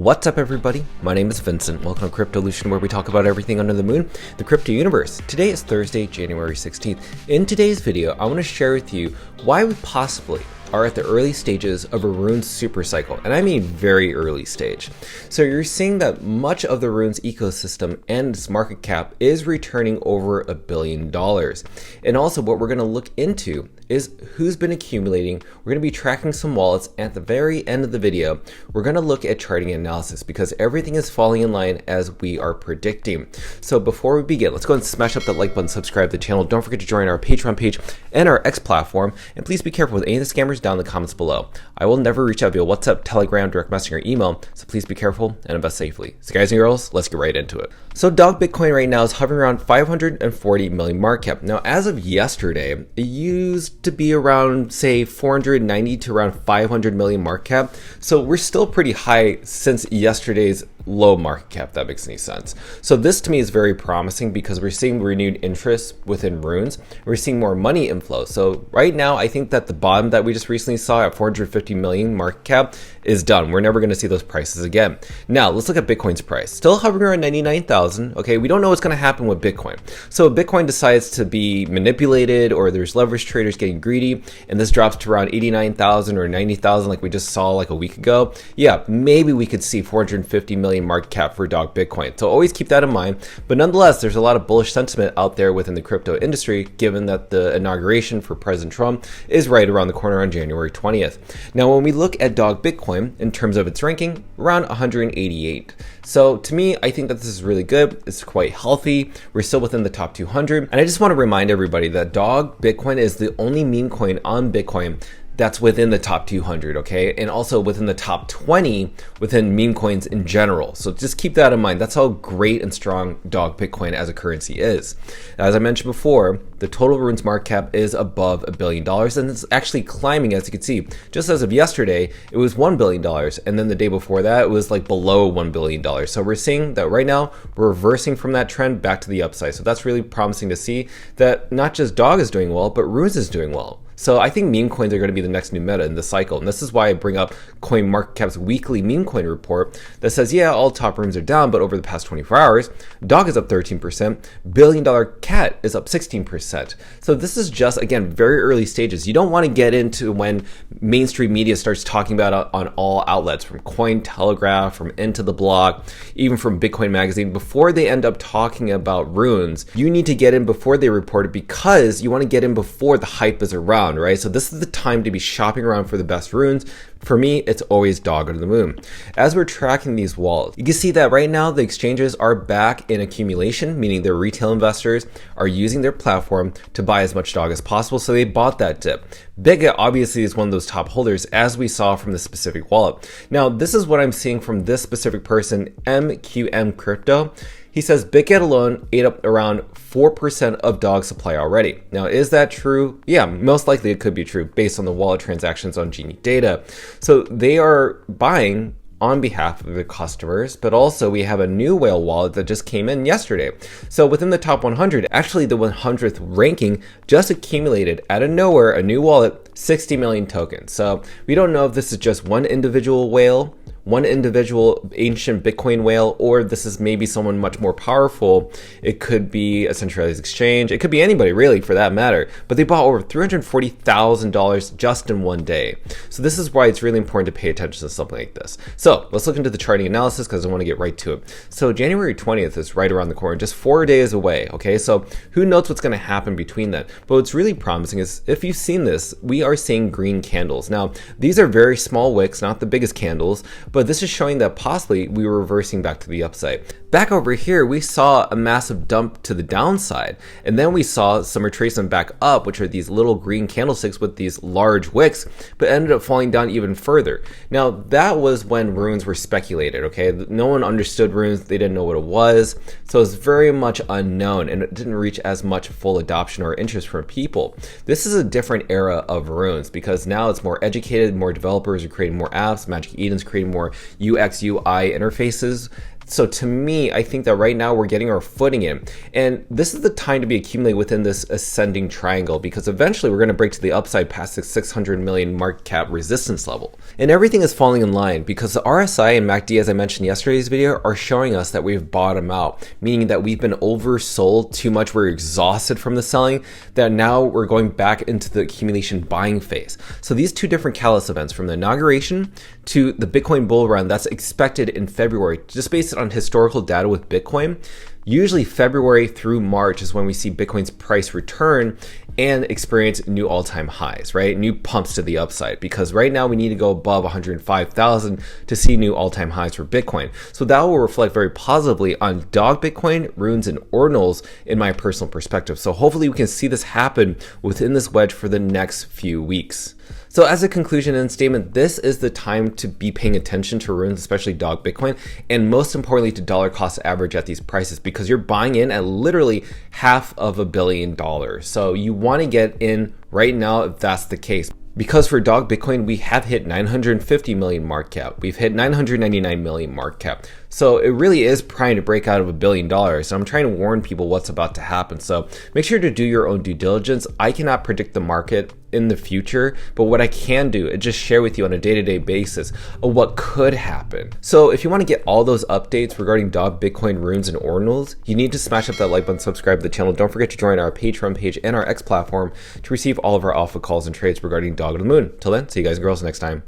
What's up everybody, my name is Vincent. Welcome to Cryptolution, where we talk about everything under the moon, the crypto universe. Today is Thursday, January 16th. In today's video, I want to share with you why we possibly are at the early stages of a runes supercycle, and I mean very early stage. So you're seeing that much of the runes ecosystem and its market cap is returning over $1 billion. And also what we're going to look into is who's been accumulating. We're going to be tracking some wallets. At the very end of the video, we're going to look at charting analysis because everything is falling in line as we are predicting. So before we begin, let's go and smash up that like button, subscribe to the channel. Don't forget to join our Patreon page and our X platform. And please be careful with any of the scammers down in the comments below. I will never reach out via WhatsApp, Telegram, direct messaging, or email. So please be careful and invest safely. So guys and girls, let's get right into it. So Dog Bitcoin right now is hovering around 540 million market cap. Now, as of yesterday, it used to be around, say, 490 to around 500 million market cap. So we're still pretty high since yesterday's low market cap, if that makes any sense. So this to me is very promising because we're seeing renewed interest within runes. We're seeing more money inflow. So right now, I think that the bottom that we just recently saw at 450 million market cap is done. We're never going to see those prices again. Now let's look at Bitcoin's price. Still hovering around 99,000. Okay, we don't know what's going to happen with Bitcoin. So if Bitcoin decides to be manipulated, or there's leverage traders getting greedy, and this drops to around 89,000 or 90,000 like we just saw like a week ago, yeah, maybe we could see 450 million market cap for Dog Bitcoin. So always keep that in mind. But nonetheless, there's a lot of bullish sentiment out there within the crypto industry, given that the inauguration for President Trump is right around the corner on January 20th. Now, when we look at Dog Bitcoin in terms of its ranking, around 188. So to me, I think that this is really good. It's quite healthy. We're still within the top 200. And I just want to remind everybody that Dog Bitcoin is the only meme coin on Bitcoin that's within the top 200, okay? And also within the top 20 within meme coins in general. So just keep that in mind. That's how great and strong Dog Bitcoin as a currency is. As I mentioned before, the total runes market cap is above $1 billion, and it's actually climbing, as you can see. Just as of yesterday, it was $1 billion, and then the day before that, it was like below $1 billion. So we're seeing that right now, we're reversing from that trend back to the upside. So that's really promising to see that not just Dog is doing well, but runes is doing well. So I think meme coins are going to be the next new meta in this cycle. And this is why I bring up CoinMarketCap's weekly meme coin report that says, yeah, all top runes are down, but over the past 24 hours, Dog is up 13%, Billion Dollar Cat is up 16%. So this is just, again, very early stages. You don't want to get into when mainstream media starts talking about it on all outlets, from Cointelegraph, from Into the Block, even from Bitcoin Magazine. Before they end up talking about runes, you need to get in before they report it, because you want to get in before the hype is around. Right? So this is the time to be shopping around for the best runes. For me, it's always Dog under the moon. As we're tracking these wallets, you can see that right now the exchanges are back in accumulation, meaning their retail investors are using their platform to buy as much Dog as possible. So they bought that dip. Bigot obviously is one of those top holders, as we saw from the specific wallet. Now, this is what I'm seeing from this specific person, MQM Crypto. He says Bitget alone ate up around 4% of Dog supply already. Now, is that true? Yeah, most likely it could be true based on the wallet transactions on Genie data. So they are buying on behalf of the customers, but also we have a new whale wallet that just came in yesterday. So within the top 100, actually the 100th ranking just accumulated out of nowhere a new wallet, 60 million tokens. So we don't know if this is just one individual whale, one individual ancient Bitcoin whale, or this is maybe someone much more powerful. It could be a centralized exchange. It could be anybody really for that matter, but they bought over $340,000 just in one day. So this is why it's really important to pay attention to something like this. So let's look into the charting analysis because I want to get right to it. So January 20th is right around the corner, just 4 days away. Okay, so who knows what's going to happen between that? But what's really promising is, if you've seen this, we are seeing green candles. Now, these are very small wicks, not the biggest candles, but this is showing that possibly we were reversing back to the upside. Back over here, we saw a massive dump to the downside, and then we saw some retracement back up, which are these little green candlesticks with these large wicks, but ended up falling down even further. Now, that was when runes were speculated, okay? No one understood runes. They didn't know what it was. So it's very much unknown, and it didn't reach as much full adoption or interest from people. This is a different era of runes because now it's more educated, more developers are creating more apps. Magic Eden's creating more UX, UI interfaces. So to me, I think that right now we're getting our footing in, and this is the time to be accumulating within this ascending triangle, because eventually we're going to break to the upside past the 600 million market cap resistance level. And everything is falling in line because the RSI and MACD, as I mentioned in yesterday's video, are showing us that we've bottomed out, meaning that we've been oversold too much. We're exhausted from the selling, that now we're going back into the accumulation buying phase. So these two different catalyst events, from the inauguration to the Bitcoin bull run that's expected in February, just based on historical data with Bitcoin, usually February through March is when we see Bitcoin's price return and experience new all-time highs, right? New pumps to the upside, because right now we need to go above 105,000 to see new all-time highs for Bitcoin. So that will reflect very positively on Dog Bitcoin, Runes, and Ordinals in my personal perspective. So hopefully we can see this happen within this wedge for the next few weeks. So as a conclusion and statement, this is the time to be paying attention to Runes, especially Dog Bitcoin, and most importantly to dollar cost average at these prices, because you're buying in at literally $500 million. So you want to get in right now if that's the case. Because for Dog Bitcoin, we have hit 950 million market cap. We've hit 999 million market cap. So it really is primed to break out of $1 billion. And I'm trying to warn people what's about to happen. So make sure to do your own due diligence. I cannot predict the market in the future, but what I can do is just share with you on a day-to-day basis of what could happen. So if you want to get all those updates regarding Dog, Bitcoin, Runes, and Ordinals, you need to smash up that like button, subscribe to the channel. Don't forget to join our Patreon page and our X platform to receive all of our alpha calls and trades regarding Dog of the Moon. Till then, see you guys and girls next time.